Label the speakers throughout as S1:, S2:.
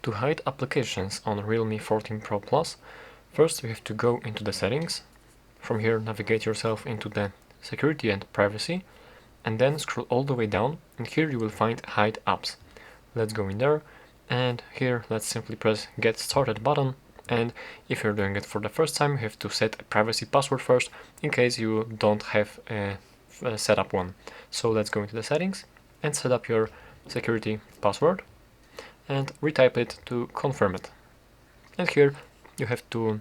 S1: To hide applications on Realme 14 Pro Plus, first you have to go into the settings. From here, navigate yourself into the security and privacy, and then scroll all the way down, and here you will find hide apps. Let's go in there, and here let's simply press get started button. And if you're doing it for the first time, you have to set a privacy password first in case you don't have set up one. So let's go into the settings and set up your security password and retype it to confirm it. And here you have to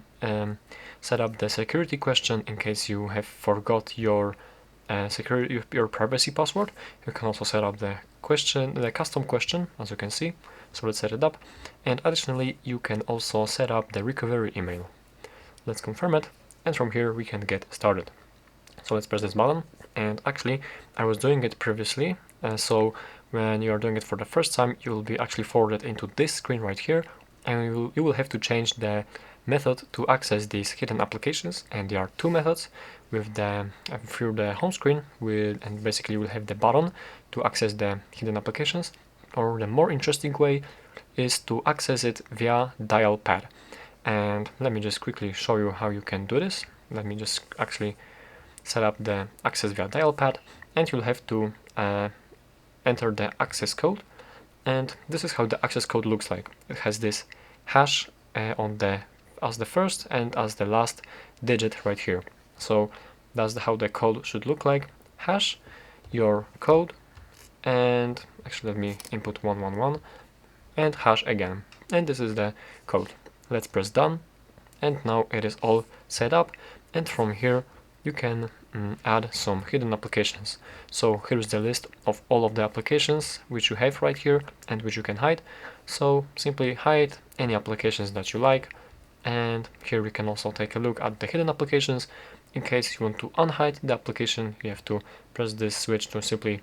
S1: set up the security question in case you have forgot your your privacy password. You can also set up the custom question, as you can see. So let's set it up. And additionally, you can also set up the recovery email. Let's confirm it, and from here we can get started. So let's press this button, and actually I was doing it previously, so when you are doing it for the first time, you will be actually forwarded into this screen right here, and you will have to change the method to access these hidden applications. And there are two methods with the through the home screen and basically you will have the button to access the hidden applications, or the more interesting way is to access it via dial pad. And let me just quickly show you how you can do this. Let me just actually set up the access via dial pad, and you'll have to enter the access code, and this is how the access code looks like. It has this hash as the first and as the last digit right here. So that's how the code should look like. Hash, your code, and actually let me input 111 and hash again, and this is the code. Let's press done, and now it is all set up, and from here you can add some hidden applications. So here's the list of all of the applications which you have right here and which you can hide. So simply hide any applications that you like, and here we can also take a look at the hidden applications. In case you want to unhide the application, you have to press this switch to simply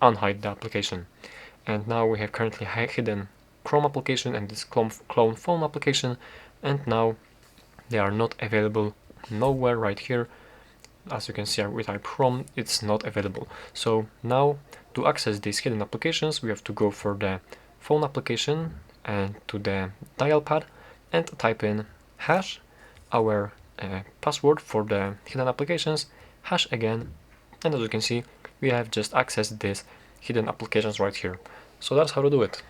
S1: unhide the application. And now we have currently hidden Chrome application and this clone phone application, and now they are not available nowhere right here. As you can see, we type Chrome, it's not available. So now to access these hidden applications, we have to go for the phone application and to the dial pad and type in hash, our password for the hidden applications, hash again, and as you can see, we have just accessed these hidden applications right here. So that's how to do it.